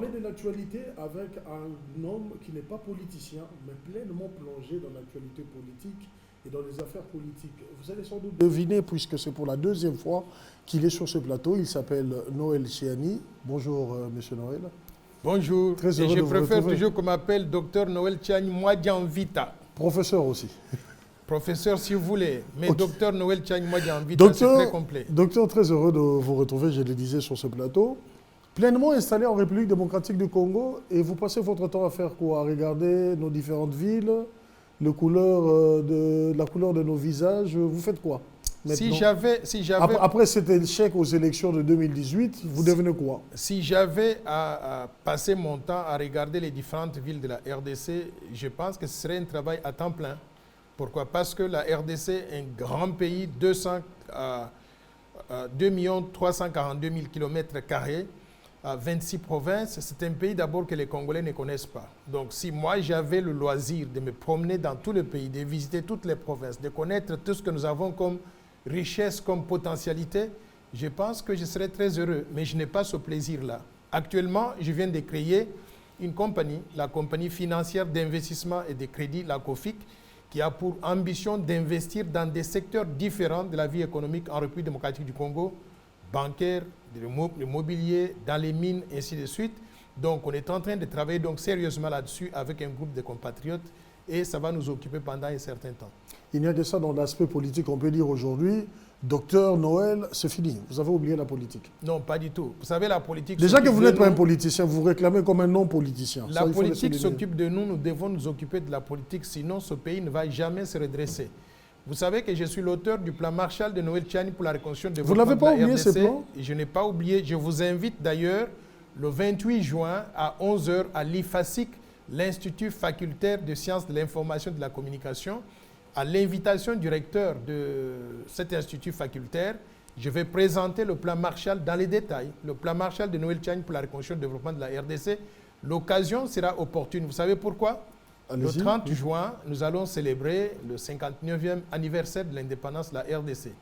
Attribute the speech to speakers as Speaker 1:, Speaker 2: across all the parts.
Speaker 1: parler de l'actualité avec un homme qui n'est pas politicien, mais pleinement plongé dans l'actualité politique et dans les affaires politiques. Vous allez sans doute deviner, puisque c'est pour la deuxième fois qu'il est sur ce plateau. Il s'appelle Noël Chiani. Bonjour, monsieur Noël.
Speaker 2: Bonjour.
Speaker 1: Très heureux de vous retrouver.
Speaker 2: Je préfère toujours qu'on m'appelle Dr Noël Chiani Mwadianvita.
Speaker 1: Professeur aussi.
Speaker 2: Professeur si vous voulez, mais
Speaker 1: Okay.
Speaker 2: Dr Noël Chiani Mwadianvita, c'est très complet.
Speaker 1: Docteur, très heureux de vous retrouver, je le disais, sur ce plateau. Pleinement installé en République démocratique du Congo, et vous passez votre temps à faire quoi? À regarder nos différentes villes, la couleur de nos visages. Vous faites quoi maintenant? Après cet échec aux élections de 2018, vous devenez quoi?
Speaker 2: Si j'avais à passer mon temps à regarder les différentes villes de la RDC, je pense que ce serait un travail à temps plein. Pourquoi? Parce que la RDC est un grand pays, 2 342 000 km², 26 provinces. C'est un pays d'abord que les Congolais ne connaissent pas. Donc si moi j'avais le loisir de me promener dans tout le pays, de visiter toutes les provinces, de connaître tout ce que nous avons comme richesse, comme potentialité, je pense que je serais très heureux. Mais je n'ai pas ce plaisir-là. Actuellement, je viens de créer une compagnie, la compagnie financière d'investissement et de crédit, la COFIC, qui a pour ambition d'investir dans des secteurs différents de la vie économique en République démocratique du Congo, bancaire, le mobilier, dans les mines, ainsi de suite. Donc, on est en train de travailler donc sérieusement là-dessus avec un groupe de compatriotes et ça va nous occuper pendant un certain temps.
Speaker 1: Il n'y a que ça dans l'aspect politique. On peut dire aujourd'hui, docteur Noël, c'est fini. Vous avez oublié la politique.
Speaker 2: Non, pas du tout. Vous savez, la politique...
Speaker 1: Déjà que vous n'êtes pas un politicien, vous réclamez comme un non-politicien.
Speaker 2: La politique s'occupe de nous, nous devons nous occuper de la politique, sinon ce pays ne va jamais se redresser. Vous savez que je suis l'auteur du plan Marshall de Noël Chiani pour la reconstruction de
Speaker 1: développement. Vous n'avez pas oublié ce plan?
Speaker 2: Je n'ai pas oublié. Je vous invite d'ailleurs le 28 juin à 11 h à l'IFASIC, l'Institut facultaire de sciences de l'information et de la communication. À l'invitation du recteur de cet institut facultaire, je vais présenter le plan Marshall dans les détails. Le plan Marshall de Noël Chiani pour la reconstruction et le développement de la RDC. L'occasion sera opportune. Vous savez pourquoi? Le 30 juin, nous allons célébrer le 59e anniversaire de l'indépendance de la RDC.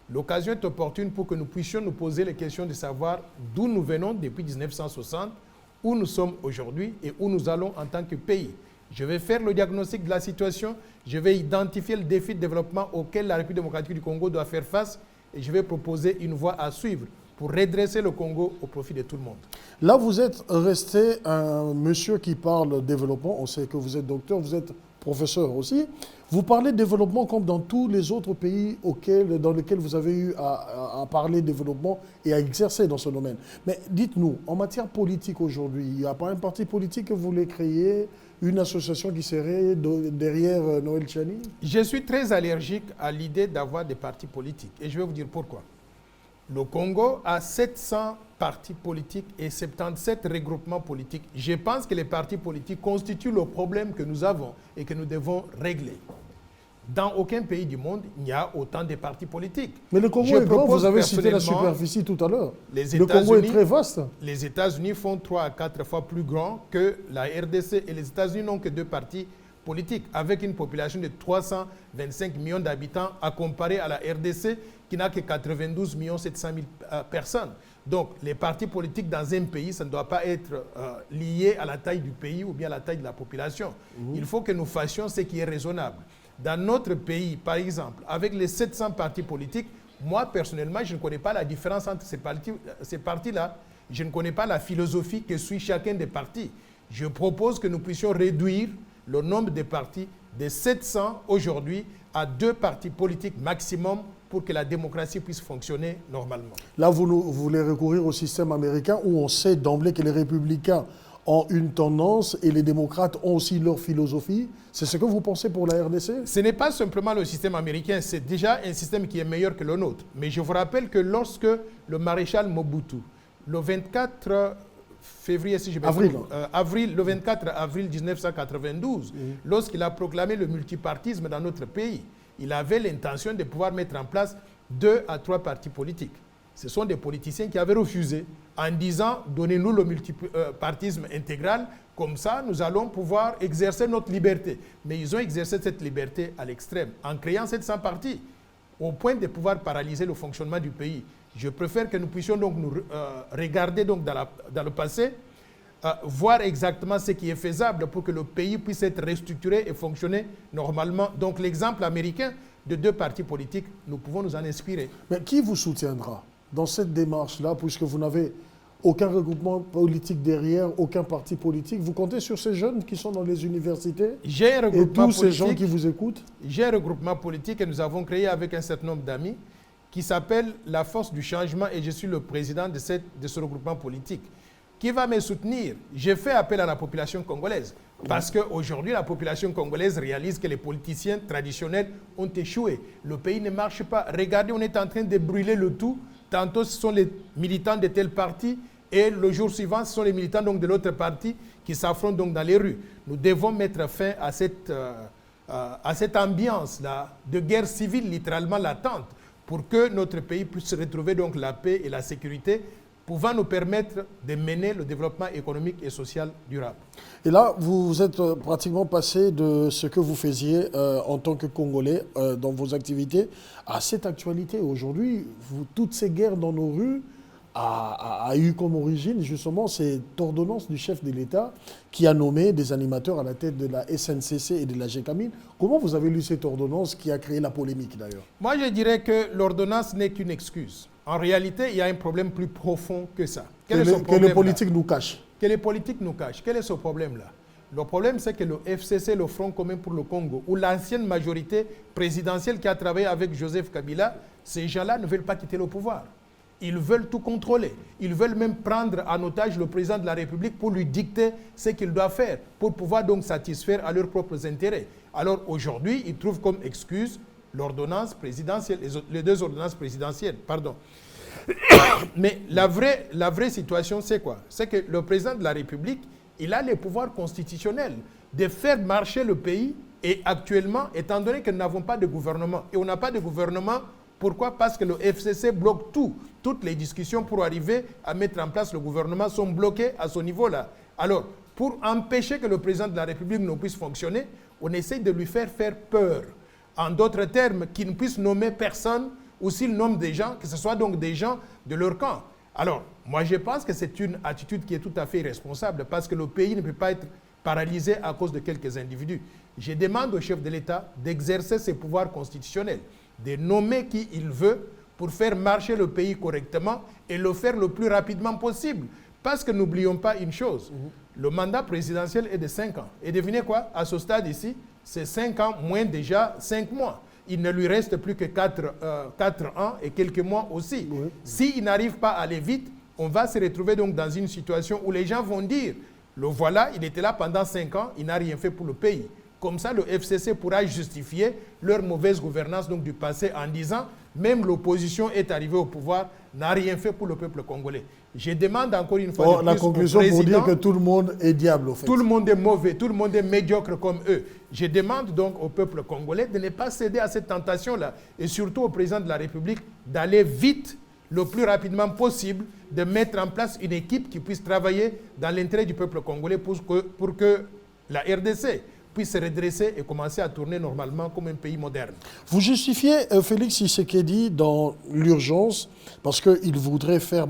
Speaker 2: L'occasion est opportune pour que nous puissions nous poser les questions de savoir d'où nous venons depuis 1960, où nous sommes aujourd'hui et où nous allons en tant que pays. Je vais faire le diagnostic de la situation, je vais identifier le défi de développement auquel la République démocratique du Congo doit faire face et je vais proposer une voie à suivre pour redresser le Congo au profit de tout le monde.
Speaker 1: Là, vous êtes resté un monsieur qui parle développement. On sait que vous êtes docteur, vous êtes professeur aussi. Vous parlez de développement comme dans tous les autres pays dans lesquels vous avez eu à parler développement et à exercer dans ce domaine. Mais dites-nous, en matière politique aujourd'hui, il n'y a pas un parti politique que vous voulez créer, une association qui serait derrière Noël Chiani?
Speaker 2: Je suis très allergique à l'idée d'avoir des partis politiques et je vais vous dire pourquoi. Le Congo a 700 partis politiques et 77 regroupements politiques. Je pense que les partis politiques constituent le problème que nous avons et que nous devons régler. Dans aucun pays du monde, il y a autant de partis politiques.
Speaker 1: Mais le Congo est grand, vous avez cité la superficie tout à l'heure. Le Congo est très vaste.
Speaker 2: Les États-Unis font 3 à 4 fois plus grand que la RDC et les États-Unis n'ont que 2 partis politiques avec une population de 325 millions d'habitants à comparer à la RDC qui n'a que 92 700 000 personnes. Donc, les partis politiques dans un pays, ça ne doit pas être lié à la taille du pays ou bien à la taille de la population. Il faut que nous fassions ce qui est raisonnable. Dans notre pays, par exemple, avec les 700 partis politiques, moi, personnellement, je ne connais pas la différence entre ces partis-là. Je ne connais pas la philosophie que suit chacun des partis. Je propose que nous puissions réduire le nombre de partis de 700 aujourd'hui à 2 partis politiques maximum pour que la démocratie puisse fonctionner normalement.
Speaker 1: Là, vous voulez recourir au système américain où on sait d'emblée que les républicains ont une tendance et les démocrates ont aussi leur philosophie. C'est ce que vous pensez pour la RDC?
Speaker 2: Ce n'est pas simplement le système américain, c'est déjà un système qui est meilleur que le nôtre. Mais je vous rappelle que lorsque le maréchal Mobutu, le 24 février, si je me trompe, le 24 avril 1992, lorsqu'il a proclamé le multipartisme dans notre pays, il avait l'intention de pouvoir mettre en place 2 à 3 partis politiques. Ce sont des politiciens qui avaient refusé en disant « donnez-nous le multipartisme intégral, comme ça nous allons pouvoir exercer notre liberté ». Mais ils ont exercé cette liberté à l'extrême en créant 700 partis au point de pouvoir paralyser le fonctionnement du pays. Je préfère que nous puissions donc nous regarder donc dans le passé voir exactement ce qui est faisable pour que le pays puisse être restructuré et fonctionner normalement. Donc l'exemple américain de 2 partis politiques, nous pouvons nous en inspirer.
Speaker 1: Mais qui vous soutiendra dans cette démarche-là, puisque vous n'avez aucun regroupement politique derrière, aucun parti politique? Vous comptez sur ces jeunes qui sont dans les universités et tous ces gens qui vous écoutent?
Speaker 2: J'ai un regroupement politique que nous avons créé avec un certain nombre d'amis qui s'appelle la Force du Changement et je suis le président de ce regroupement politique. Qui va me soutenir? J'ai fait appel à la population congolaise parce qu'aujourd'hui, la population congolaise réalise que les politiciens traditionnels ont échoué. Le pays ne marche pas. Regardez, on est en train de brûler le tout. Tantôt, ce sont les militants de tel parti et le jour suivant, ce sont les militants donc, de l'autre parti qui s'affrontent donc dans les rues. Nous devons mettre fin à cette ambiance-là de guerre civile littéralement latente pour que notre pays puisse retrouver donc la paix et la sécurité, pouvant nous permettre de mener le développement économique et social durable.
Speaker 1: Et là, vous êtes pratiquement passé de ce que vous faisiez en tant que Congolais dans vos activités à cette actualité. Aujourd'hui, toutes ces guerres dans nos rues a eu comme origine justement cette ordonnance du chef de l'État qui a nommé des animateurs à la tête de la SNCC et de la GECAMIN. Comment vous avez lu cette ordonnance qui a créé la polémique d'ailleurs?
Speaker 2: Moi, je dirais que l'ordonnance n'est qu'une excuse. En réalité, il y a un problème plus profond que ça.
Speaker 1: Que les politiques nous cachent.
Speaker 2: Que les politiques nous cachent. Quel est ce problème-là? Le problème, c'est que le FCC, le Front commun pour le Congo, ou l'ancienne majorité présidentielle qui a travaillé avec Joseph Kabila, ces gens-là ne veulent pas quitter le pouvoir. Ils veulent tout contrôler. Ils veulent même prendre en otage le président de la République pour lui dicter ce qu'il doit faire, pour pouvoir donc satisfaire à leurs propres intérêts. Alors aujourd'hui, ils trouvent comme excuse l'ordonnance présidentielle, les 2 ordonnances présidentielles, pardon. Mais la vraie situation, c'est quoi? C'est que le président de la République, il a les pouvoirs constitutionnels de faire marcher le pays. Et actuellement, étant donné que nous n'avons pas de gouvernement, et on n'a pas de gouvernement, pourquoi? Parce que le FCC bloque tout. Toutes les discussions pour arriver à mettre en place le gouvernement sont bloquées à ce niveau-là. Alors, pour empêcher que le président de la République ne puisse fonctionner, on essaie de lui faire peur. En d'autres termes, qu'il ne puisse nommer personne, ou s'il nomme des gens, que ce soit donc des gens de leur camp. Alors, moi je pense que c'est une attitude qui est tout à fait irresponsable, parce que le pays ne peut pas être paralysé à cause de quelques individus. Je demande au chef de l'État d'exercer ses pouvoirs constitutionnels, de nommer qui il veut pour faire marcher le pays correctement et le faire le plus rapidement possible. Parce que n'oublions pas une chose, le mandat présidentiel est de 5 ans. Et devinez quoi? À ce stade ici, c'est 5 ans moins déjà 5 mois. Il ne lui reste plus que 4 ans et quelques mois aussi. Oui. S'il n'arrive pas à aller vite, on va se retrouver donc dans une situation où les gens vont dire, le voilà, il était là pendant 5 ans, il n'a rien fait pour le pays. Comme ça, le FCC pourra justifier leur mauvaise gouvernance donc, du passé en disant même l'opposition est arrivée au pouvoir, n'a rien fait pour le peuple congolais. Je demande encore une fois
Speaker 1: la conclusion pour dire que tout le monde est diable au fait.
Speaker 2: Tout le monde est mauvais, tout le monde est médiocre comme eux. Je demande donc au peuple congolais de ne pas céder à cette tentation-là et surtout au président de la République d'aller vite, le plus rapidement possible, de mettre en place une équipe qui puisse travailler dans l'intérêt du peuple congolais pour que la RDC puisse se redresser et commencer à tourner normalement comme un pays moderne.
Speaker 1: Vous justifiez Félix Tshisekedi dans l'urgence parce qu'il voudrait faire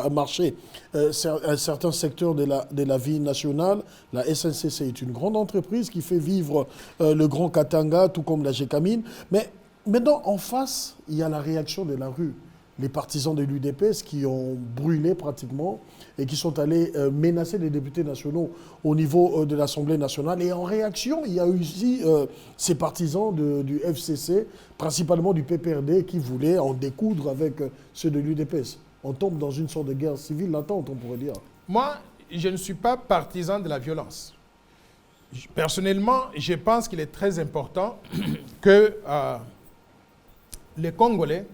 Speaker 1: marcher un certain secteur de la vie nationale. La SNCC est une grande entreprise qui fait vivre le Grand Katanga, tout comme la GECAMIN. Mais maintenant, en face, il y a la réaction de la rue. Les partisans de l'UDPS qui ont brûlé pratiquement et qui sont allés menacer les députés nationaux au niveau de l'Assemblée nationale. Et en réaction, il y a eu aussi ces partisans du FCC, principalement du PPRD, qui voulaient en découdre avec ceux de l'UDPS. On tombe dans une sorte de guerre civile latente, on pourrait dire.
Speaker 2: Moi, je ne suis pas partisan de la violence. Personnellement, je pense qu'il est très important que les Congolais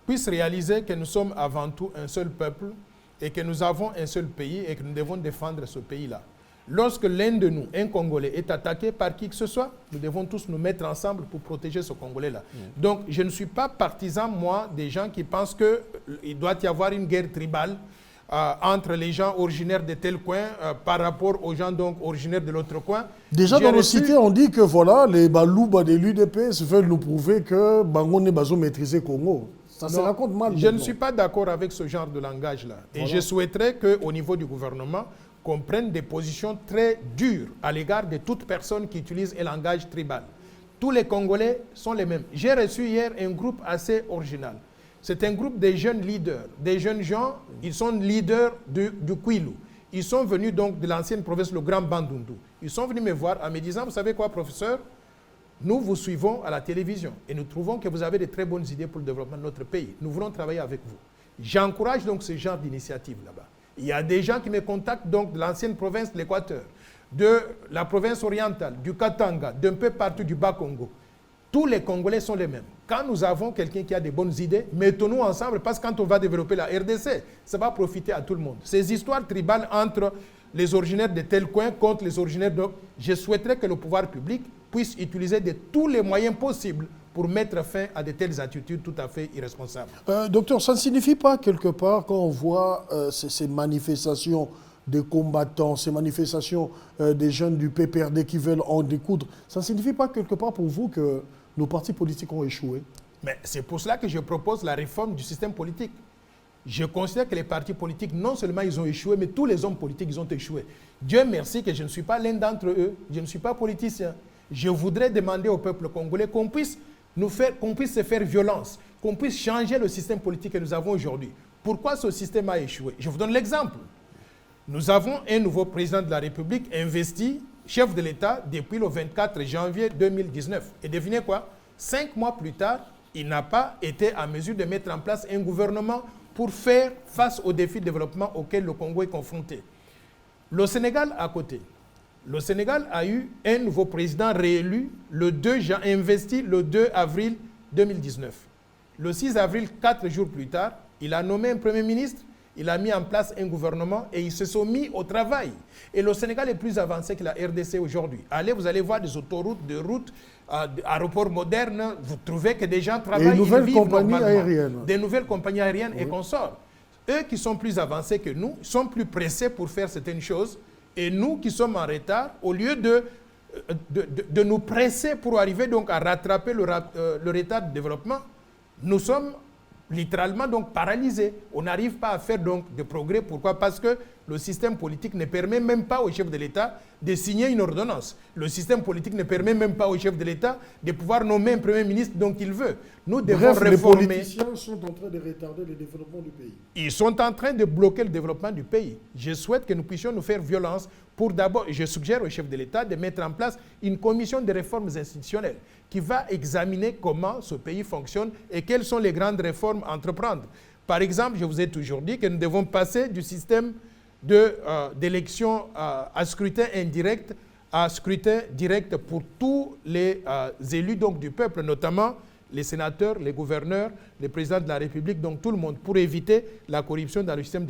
Speaker 2: puissent réaliser que nous sommes avant tout un seul peuple et que nous avons un seul pays et que nous devons défendre ce pays-là. Lorsque l'un de nous, un Congolais, est attaqué par qui que ce soit, nous devons tous nous mettre ensemble pour protéger ce Congolais-là. Donc, je ne suis pas partisan, moi, des gens qui pensent qu'il doit y avoir une guerre tribale entre les gens originaires de tel coin par rapport aux gens donc originaires de l'autre coin.
Speaker 1: Déjà dans nos cités, on dit que voilà, les Balouba de l'UDPS veulent nous prouver que Bango n'est pas maîtrisé Congo. Ça se raconte mal.
Speaker 2: Je ne suis pas d'accord avec ce genre de langage-là. Et je souhaiterais qu'au niveau du gouvernement, qu'on prenne des positions très dures à l'égard de toute personne qui utilise un langage tribal. Tous les Congolais sont les mêmes. J'ai reçu hier un groupe assez original. C'est un groupe de jeunes leaders, des jeunes gens, ils sont leaders du Kwilu. Ils sont venus donc de l'ancienne province, le Grand Bandundu. Ils sont venus me voir en me disant, vous savez quoi, professeur, nous vous suivons à la télévision et nous trouvons que vous avez de très bonnes idées pour le développement de notre pays. Nous voulons travailler avec vous. J'encourage donc ce genre d'initiative là-bas. Il y a des gens qui me contactent donc de l'ancienne province de l'Équateur, de la province orientale, du Katanga, d'un peu partout du Bas-Congo. Tous les Congolais sont les mêmes. Quand nous avons quelqu'un qui a des bonnes idées, mettons-nous ensemble parce que quand on va développer la RDC, ça va profiter à tout le monde. Ces histoires tribales entre les originaires de tel coin contre les originaires de... Je souhaiterais que le pouvoir public puisse utiliser de tous les moyens possibles pour mettre fin à de telles attitudes tout à fait irresponsables.
Speaker 1: Docteur, ça ne signifie pas quelque part, quand on voit ces manifestations des combattants, ces manifestations des jeunes du PPRD qui veulent en découdre, ça ne signifie pas quelque part pour vous que nos partis politiques ont échoué?
Speaker 2: Mais c'est pour cela que je propose la réforme du système politique. Je considère que les partis politiques, non seulement ils ont échoué, mais tous les hommes politiques, ils ont échoué. Dieu merci que je ne suis pas l'un d'entre eux, je ne suis pas politicien. Je voudrais demander au peuple congolais qu'on puisse se faire violence, qu'on puisse changer le système politique que nous avons aujourd'hui. Pourquoi ce système a échoué? Je vous donne l'exemple. Nous avons un nouveau président de la République investi, chef de l'État, depuis le 24 janvier 2019. Et devinez quoi? 5 mois plus tard, il n'a pas été en mesure de mettre en place un gouvernement pour faire face aux défis de développement auxquels le Congo est confronté. Le Sénégal à côté. Le Sénégal a eu un nouveau président réélu, investi le 2 avril 2019. Le 6 avril, 4 jours plus tard, il a nommé un premier ministre, il a mis en place un gouvernement et ils se sont mis au travail. Et le Sénégal est plus avancé que la RDC aujourd'hui. Allez, vous allez voir des autoroutes, des routes, aéroports modernes, vous trouvez que des gens travaillent.
Speaker 1: Et nouvelles compagnies aériennes.
Speaker 2: Des nouvelles compagnies aériennes et consorts. Eux qui sont plus avancés que nous, sont plus pressés pour faire certaines choses. Et nous qui sommes en retard, au lieu de nous presser pour arriver donc à rattraper le retard de développement, nous sommes littéralement donc paralysés. On n'arrive pas à faire donc de progrès. Pourquoi? Parce que le système politique ne permet même pas au chef de l'État de signer une ordonnance. Le système politique ne permet même pas au chef de l'État de pouvoir nommer un premier ministre dont il veut. Nous devons réformer.
Speaker 1: Les politiciens sont en train de retarder le développement du pays.
Speaker 2: Ils sont en train de bloquer le développement du pays. Je souhaite que nous puissions nous faire violence pour d'abord, je suggère au chef de l'État de mettre en place une commission de réformes institutionnelles qui va examiner comment ce pays fonctionne et quelles sont les grandes réformes à entreprendre. Par exemple, je vous ai toujours dit que nous devons passer du système d'élection à scrutin indirect à scrutin direct pour tous les élus donc, du peuple, notamment les sénateurs, les gouverneurs, les présidents de la République, donc tout le monde, pour éviter la corruption dans le système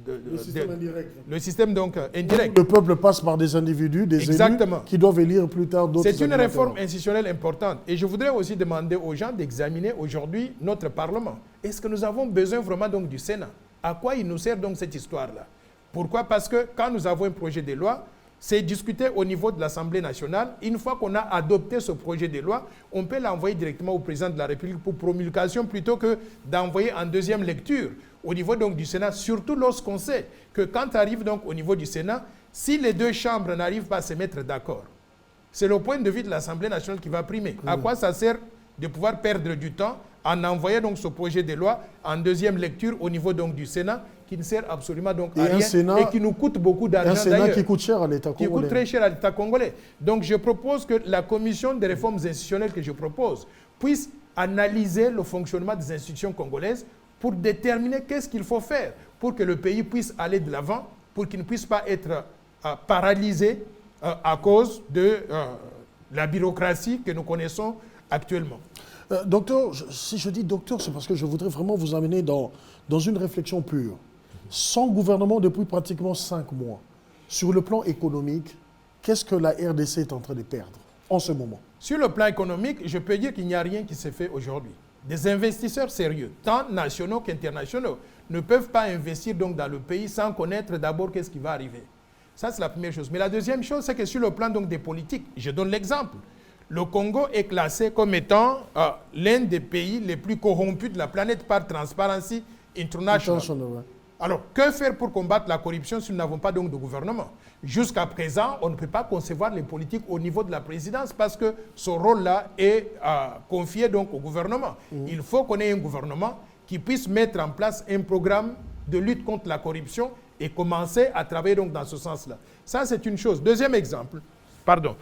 Speaker 1: le système indirect.
Speaker 2: Le système donc indirect.
Speaker 1: Le peuple passe par des individus, des élus qui doivent élire plus tard d'autres.
Speaker 2: C'est une réforme institutionnelle importante. Et je voudrais aussi demander aux gens d'examiner aujourd'hui notre Parlement. Est-ce que nous avons besoin vraiment donc du Sénat? À quoi il nous sert donc cette histoire-là? Pourquoi? Parce que quand nous avons un projet de loi, c'est discuté au niveau de l'Assemblée nationale. Une fois qu'on a adopté ce projet de loi, on peut l'envoyer directement au président de la République pour promulgation plutôt que d'envoyer en deuxième lecture au niveau donc du Sénat, surtout lorsqu'on sait que quand arrive donc au niveau du Sénat, si les deux chambres n'arrivent pas à se mettre d'accord, c'est le point de vue de l'Assemblée nationale qui va primer. À quoi ça sert de pouvoir perdre du temps en envoyant donc ce projet de loi en deuxième lecture au niveau donc du Sénat, qui ne sert absolument donc à rien et qui nous coûte beaucoup d'argent d'ailleurs.
Speaker 1: Un Sénat qui coûte cher à l'État congolais.
Speaker 2: Qui coûte très cher à l'État congolais. Donc je propose que la commission des réformes institutionnelles que je propose puisse analyser le fonctionnement des institutions congolaises pour déterminer qu'est-ce qu'il faut faire pour que le pays puisse aller de l'avant, pour qu'il ne puisse pas être paralysé à cause de la bureaucratie que nous connaissons actuellement.
Speaker 1: Docteur, si je dis docteur, c'est parce que je voudrais vraiment vous amener dans une réflexion pure. Sans gouvernement depuis pratiquement 5 mois, sur le plan économique, qu'est-ce que la RDC est en train de perdre en ce moment?
Speaker 2: Sur le plan économique, je peux dire qu'il n'y a rien qui s'est fait aujourd'hui. Des investisseurs sérieux, tant nationaux qu'internationaux, ne peuvent pas investir donc dans le pays sans connaître d'abord qu'est-ce qui va arriver. Ça, c'est la première chose. Mais la deuxième chose, c'est que sur le plan donc des politiques, je donne l'exemple. le Congo est classé comme étant l'un des pays les plus corrompus de la planète par Transparency International. Alors, que faire pour combattre la corruption si nous n'avons pas donc de gouvernement? Jusqu'à présent, on ne peut pas concevoir les politiques au niveau de la présidence parce que ce rôle-là est confié donc au gouvernement. Il faut qu'on ait un gouvernement qui puisse mettre en place un programme de lutte contre la corruption et commencer à travailler donc dans ce sens-là. Ça, c'est une chose. Deuxième exemple, pardon.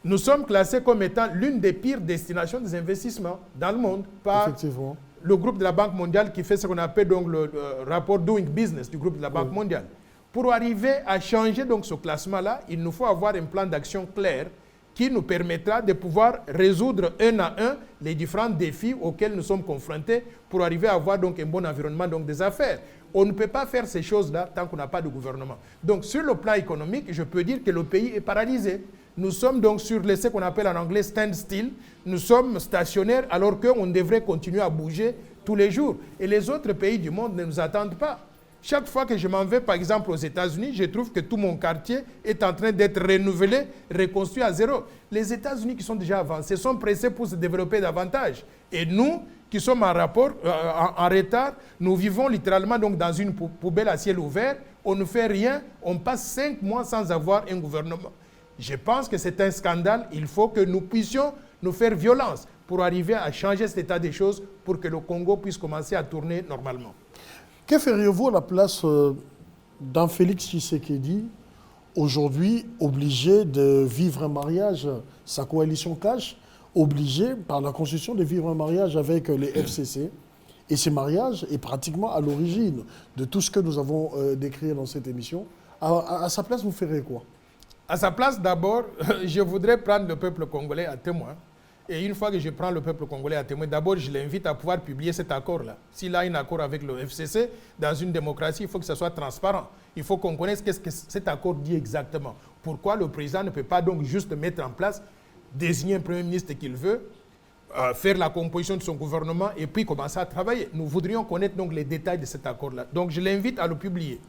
Speaker 2: Nous sommes classés comme étant l'une des pires destinations des investissements dans le monde par le groupe de la Banque mondiale qui fait ce qu'on appelle donc le rapport Doing Business du groupe de la Banque mondiale. Pour arriver à changer donc ce classement-là, il nous faut avoir un plan d'action clair qui nous permettra de pouvoir résoudre un à un les différents défis auxquels nous sommes confrontés pour arriver à avoir donc un bon environnement donc des affaires. On ne peut pas faire ces choses-là tant qu'on n'a pas de gouvernement. Donc sur le plan économique, je peux dire que le pays est paralysé. Nous sommes donc sur ce qu'on appelle en anglais stand-still. Nous sommes stationnaires alors qu'on devrait continuer à bouger tous les jours. Et les autres pays du monde ne nous attendent pas. Chaque fois que je m'en vais, par exemple, aux États-Unis, je trouve que tout mon quartier est en train d'être renouvelé, reconstruit à zéro. Les États-Unis qui sont déjà avancés sont pressés pour se développer davantage. Et nous, qui sommes en retard, nous vivons littéralement donc dans une poubelle à ciel ouvert. On ne fait rien, on passe 5 mois sans avoir un gouvernement. Je pense que c'est un scandale. Il faut que nous puissions nous faire violence pour arriver à changer cet état des choses pour que le Congo puisse commencer à tourner normalement.
Speaker 1: Que feriez-vous à la place d'un Félix Tshisekedi, aujourd'hui obligé de vivre un mariage, sa coalition cash, obligé par la Constitution de vivre un mariage avec les FCC? Et ce mariage est pratiquement à l'origine de tout ce que nous avons décrit dans cette émission. À sa place, vous ferez quoi?
Speaker 2: À sa place, d'abord, je voudrais prendre le peuple congolais à témoin. Et une fois que je prends le peuple congolais à témoin, d'abord, je l'invite à pouvoir publier cet accord-là. S'il a un accord avec le FCC, dans une démocratie, il faut que ce soit transparent. Il faut qu'on connaisse qu'est-ce que cet accord dit exactement. Pourquoi le président ne peut pas donc juste mettre en place, désigner un premier ministre qu'il veut, faire la composition de son gouvernement et puis commencer à travailler. Nous voudrions connaître donc les détails de cet accord-là. Donc, je l'invite à le publier.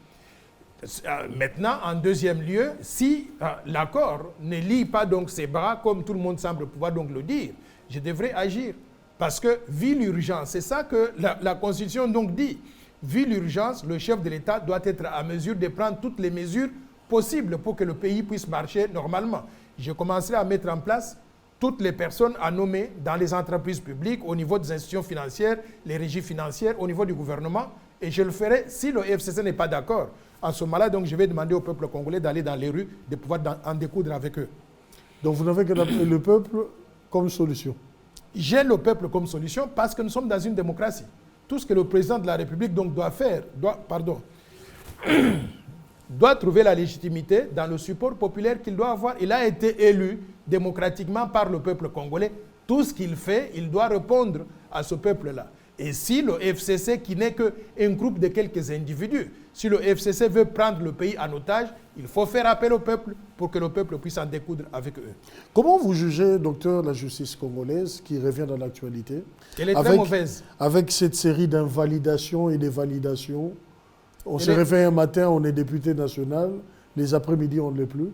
Speaker 2: Maintenant, en deuxième lieu, si l'accord ne lie pas donc ses bras, comme tout le monde semble pouvoir donc le dire, je devrais agir. Parce que, vu l'urgence, c'est ça que la Constitution donc dit. Vu l'urgence, le chef de l'État doit être à mesure de prendre toutes les mesures possibles pour que le pays puisse marcher normalement. Je commencerai à mettre en place toutes les personnes à nommer dans les entreprises publiques, au niveau des institutions financières, les régies financières, au niveau du gouvernement. Et je le ferai si le FCC n'est pas d'accord. En ce moment-là, donc, je vais demander au peuple congolais d'aller dans les rues, de pouvoir en découdre avec eux.
Speaker 1: Donc vous n'avez que le peuple comme solution?
Speaker 2: J'ai le peuple comme solution parce que nous sommes dans une démocratie. Tout ce que le président de la République donc, doit trouver la légitimité dans le support populaire qu'il doit avoir. Il a été élu démocratiquement par le peuple congolais. Tout ce qu'il fait, il doit répondre à ce peuple-là. Et si le FCC, qui n'est qu'un groupe de quelques individus, si le FCC veut prendre le pays en otage, il faut faire appel au peuple pour que le peuple puisse en découdre avec eux.
Speaker 1: Comment vous jugez, docteur, la justice congolaise qui revient dans l'actualité?
Speaker 2: Elle est très mauvaise.
Speaker 1: Avec cette série d'invalidations et de validations. On se réveille un matin, on est député national, les après-midi, on ne l'est plus.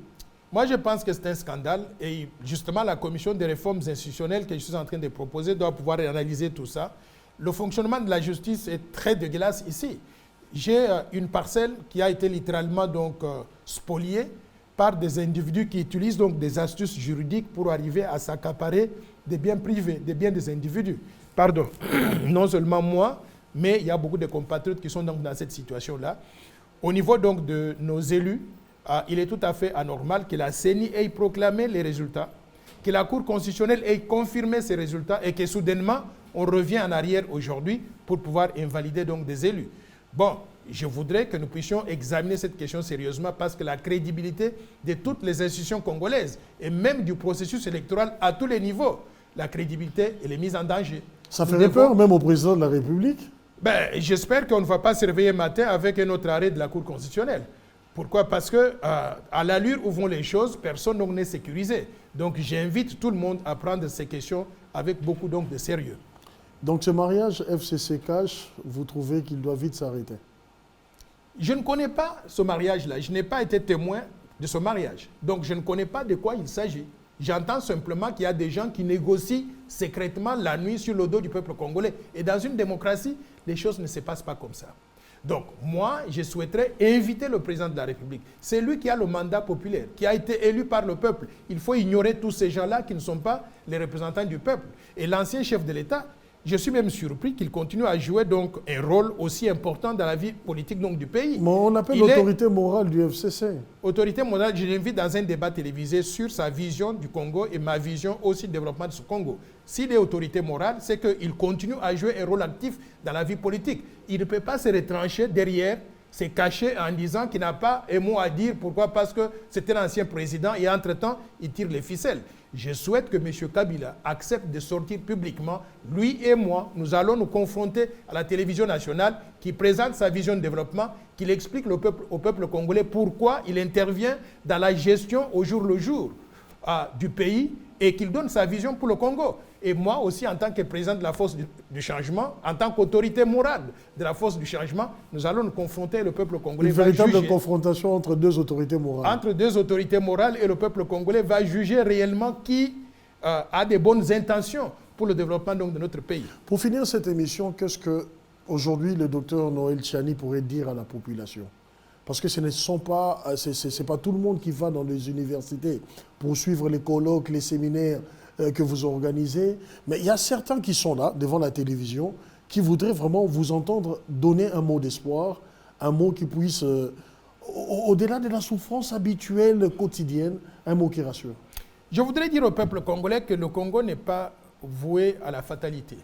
Speaker 2: Moi, je pense que c'est un scandale et justement, la commission des réformes institutionnelles que je suis en train de proposer doit pouvoir analyser tout ça. Le fonctionnement de la justice est très dégueulasse ici. J'ai une parcelle qui a été littéralement donc, spoliée par des individus qui utilisent donc des astuces juridiques pour arriver à s'accaparer des biens privés, des biens des individus. Pardon, non seulement moi, mais il y a beaucoup de compatriotes qui sont donc dans cette situation-là. Au niveau donc de nos élus, il est tout à fait anormal que la CENI ait proclamé les résultats, que la Cour constitutionnelle ait confirmé ces résultats et que soudainement, on revient en arrière aujourd'hui pour pouvoir invalider donc des élus. Bon, je voudrais que nous puissions examiner cette question sérieusement parce que la crédibilité de toutes les institutions congolaises et même du processus électoral à tous les niveaux, la crédibilité, elle est mise en danger.
Speaker 1: Ça ferait peur même au président de la République?
Speaker 2: J'espère qu'on ne va pas se réveiller matin avec un autre arrêt de la Cour constitutionnelle. Pourquoi? Parce que à l'allure où vont les choses, personne n'est sécurisé. Donc j'invite tout le monde à prendre ces questions avec beaucoup donc, de sérieux.
Speaker 1: Donc ce mariage FCC-Cash, vous trouvez qu'il doit vite s'arrêter?
Speaker 2: Je ne connais pas ce mariage-là. Je n'ai pas été témoin de ce mariage. Donc je ne connais pas de quoi il s'agit. J'entends simplement qu'il y a des gens qui négocient secrètement la nuit sur le dos du peuple congolais. Et dans une démocratie, les choses ne se passent pas comme ça. Donc, moi, je souhaiterais inviter le président de la République. C'est lui qui a le mandat populaire, qui a été élu par le peuple. Il faut ignorer tous ces gens-là qui ne sont pas les représentants du peuple. Et l'ancien chef de l'État, je suis même surpris qu'il continue à jouer donc un rôle aussi important dans la vie politique donc, du pays.
Speaker 1: Mais on appelle l'autorité morale du FCC.
Speaker 2: Autorité morale, je l'invite dans un débat télévisé sur sa vision du Congo et ma vision aussi du développement de ce Congo. S'il est autorité morale, c'est qu'il continue à jouer un rôle actif dans la vie politique. Il ne peut pas se retrancher derrière, se cacher en disant qu'il n'a pas un mot à dire. Pourquoi? Parce que c'était l'ancien président et entre-temps, il tire les ficelles. Je souhaite que M. Kabila accepte de sortir publiquement. Lui et moi, nous allons nous confronter à la télévision nationale qui présente sa vision de développement, qu'il explique au peuple congolais pourquoi il intervient dans la gestion au jour le jour du pays et qu'il donne sa vision pour le Congo. Et moi aussi, en tant que président de la force du changement, en tant qu'autorité morale de la force du changement, nous allons nous confronter, le peuple congolais va juger. Une véritable
Speaker 1: confrontation entre deux autorités morales.
Speaker 2: Entre deux autorités morales, et le peuple congolais va juger réellement qui a des bonnes intentions pour le développement donc, de notre pays.
Speaker 1: Pour finir cette émission, qu'est-ce que aujourd'hui le docteur Noël Tchani pourrait dire à la population? Parce que ce ne pas tout le monde qui va dans les universités pour suivre les colloques, les séminaires que vous organisez. Mais il y a certains qui sont là, devant la télévision, qui voudraient vraiment vous entendre donner un mot d'espoir, un mot qui puisse, au-delà de la souffrance habituelle, quotidienne, un mot qui rassure.
Speaker 2: Je voudrais dire au peuple congolais que le Congo n'est pas voué à la fatalité.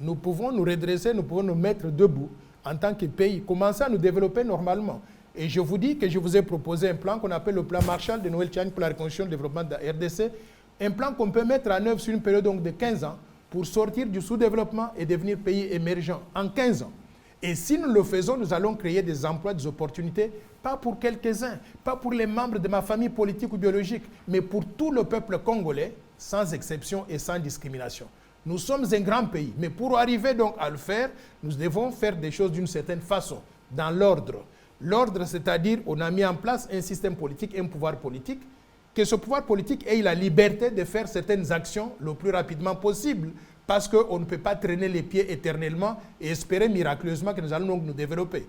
Speaker 2: Nous pouvons nous redresser, nous pouvons nous mettre debout en tant que pays, commencer à nous développer normalement. Et je vous dis que je vous ai proposé un plan qu'on appelle le plan Marshall de Noël Tchani pour la reconstruction et le développement de la RDC, un plan qu'on peut mettre en œuvre sur une période donc de 15 ans pour sortir du sous-développement et devenir pays émergent en 15 ans. Et si nous le faisons, nous allons créer des emplois, des opportunités, pas pour quelques-uns, pas pour les membres de ma famille politique ou biologique, mais pour tout le peuple congolais, sans exception et sans discrimination. Nous sommes un grand pays, mais pour arriver donc à le faire, nous devons faire des choses d'une certaine façon, dans l'ordre. L'ordre, c'est-à-dire, on a mis en place un système politique, un pouvoir politique, que ce pouvoir politique ait la liberté de faire certaines actions le plus rapidement possible, parce qu'on ne peut pas traîner les pieds éternellement et espérer miraculeusement que nous allons donc nous développer.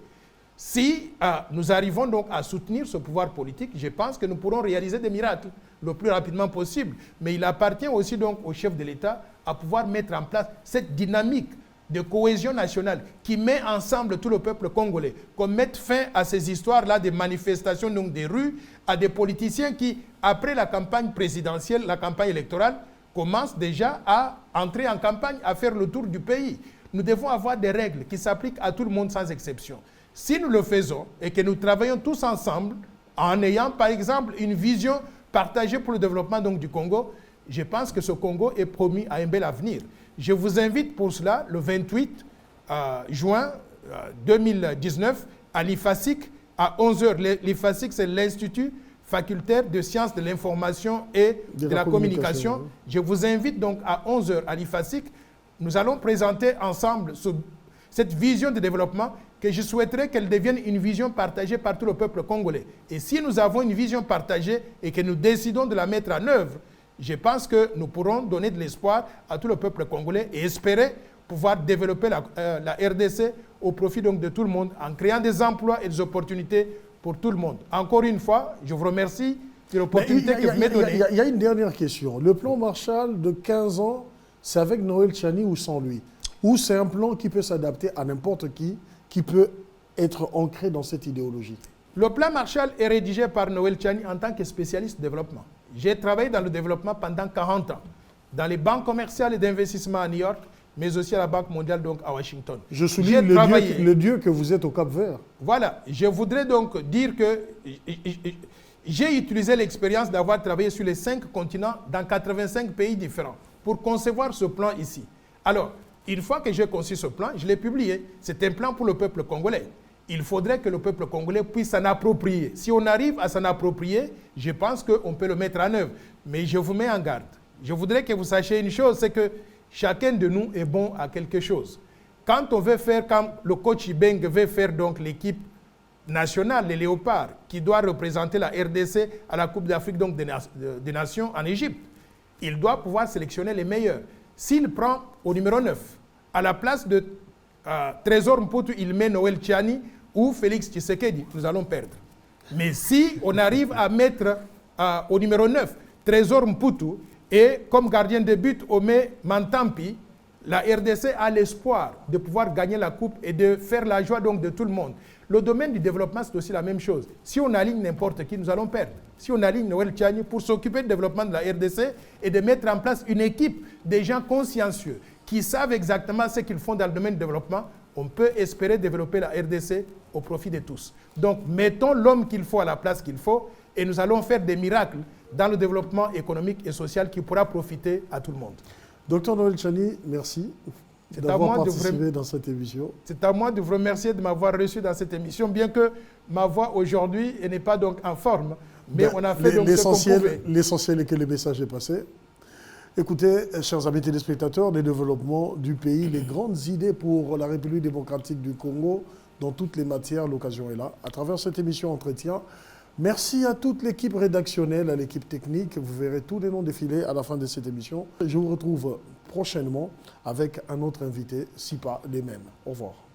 Speaker 2: Si nous arrivons donc à soutenir ce pouvoir politique, je pense que nous pourrons réaliser des miracles le plus rapidement possible. Mais il appartient aussi donc au chef de l'État à pouvoir mettre en place cette dynamique de cohésion nationale qui met ensemble tout le peuple congolais, qu'on mette fin à ces histoires-là de manifestations donc des rues, à des politiciens qui, après la campagne présidentielle, la campagne électorale, commencent déjà à entrer en campagne, à faire le tour du pays. Nous devons avoir des règles qui s'appliquent à tout le monde sans exception. Si nous le faisons et que nous travaillons tous ensemble, en ayant par exemple une vision partagée pour le développement donc, du Congo, je pense que ce Congo est promis à un bel avenir. Je vous invite pour cela, le 28 juin 2019, à l'IFASIC, à 11h. L'IFASIC, c'est l'Institut facultaire de sciences de l'information et de la communication. Je vous invite donc à 11h à l'IFASIC. Nous allons présenter ensemble cette vision de développement que je souhaiterais qu'elle devienne une vision partagée par tout le peuple congolais. Et si nous avons une vision partagée et que nous décidons de la mettre en œuvre, je pense que nous pourrons donner de l'espoir à tout le peuple congolais et espérer pouvoir développer la RDC au profit donc de tout le monde en créant des emplois et des opportunités pour tout le monde. Encore une fois, je vous remercie de l'opportunité que vous m'avez donnée.
Speaker 1: Il y a une dernière question. Le plan Marshall de 15 ans, c'est avec Noël Tchani ou sans lui? Ou c'est un plan qui peut s'adapter à n'importe qui peut être ancré dans cette idéologie?
Speaker 2: Le plan Marshall est rédigé par Noël Tchani en tant que spécialiste de développement. J'ai travaillé dans le développement pendant 40 ans, dans les banques commerciales et d'investissement à New York, mais aussi à la Banque mondiale donc à Washington.
Speaker 1: Je souligne le Dieu que vous êtes au Cap-Vert.
Speaker 2: Voilà, je voudrais donc dire que j'ai utilisé l'expérience d'avoir travaillé sur les 5 continents dans 85 pays différents pour concevoir ce plan ici. Alors, une fois que j'ai conçu ce plan, je l'ai publié. C'est un plan pour le peuple congolais. Il faudrait que le peuple congolais puisse s'en approprier. Si on arrive à s'en approprier, je pense qu'on peut le mettre en œuvre. Mais je vous mets en garde. Je voudrais que vous sachiez une chose, c'est que chacun de nous est bon à quelque chose. Quand on veut faire, comme le coach Ibeng veut faire donc l'équipe nationale, les Léopards, qui doit représenter la RDC à la Coupe d'Afrique donc des Nations en Égypte, il doit pouvoir sélectionner les meilleurs. S'il prend au numéro 9, à la place de Trésor Mputu, il met Noël Tchani ou Félix Tshisekedi, nous allons perdre. Mais si on arrive à mettre au numéro 9 Trésor Mputu et comme gardien de but on met Mantampi, la RDC a l'espoir de pouvoir gagner la coupe et de faire la joie donc de tout le monde. Le domaine du développement, c'est aussi la même chose. Si on aligne n'importe qui, nous allons perdre. Si on aligne Noël Tchani pour s'occuper du développement de la RDC et de mettre en place une équipe de gens consciencieux qui savent exactement ce qu'ils font dans le domaine du développement, on peut espérer développer la RDC au profit de tous. Donc, mettons l'homme qu'il faut à la place qu'il faut et nous allons faire des miracles dans le développement économique et social qui pourra profiter à tout le monde.
Speaker 1: Docteur Noël Tchani, merci d'avoir participé dans cette émission.
Speaker 2: C'est à moi de vous remercier de m'avoir reçu dans cette émission, bien que ma voix aujourd'hui n'est pas donc en forme, mais on a fait donc ce qu'on pouvait.
Speaker 1: L'essentiel est que le message est passé. Écoutez, chers amis téléspectateurs, les développements du pays, les grandes idées pour la République démocratique du Congo, dans toutes les matières, l'occasion est là. À travers cette émission Entretien, merci à toute l'équipe rédactionnelle, à l'équipe technique. Vous verrez tous les noms défiler à la fin de cette émission. Je vous retrouve prochainement avec un autre invité, si pas les mêmes. Au revoir.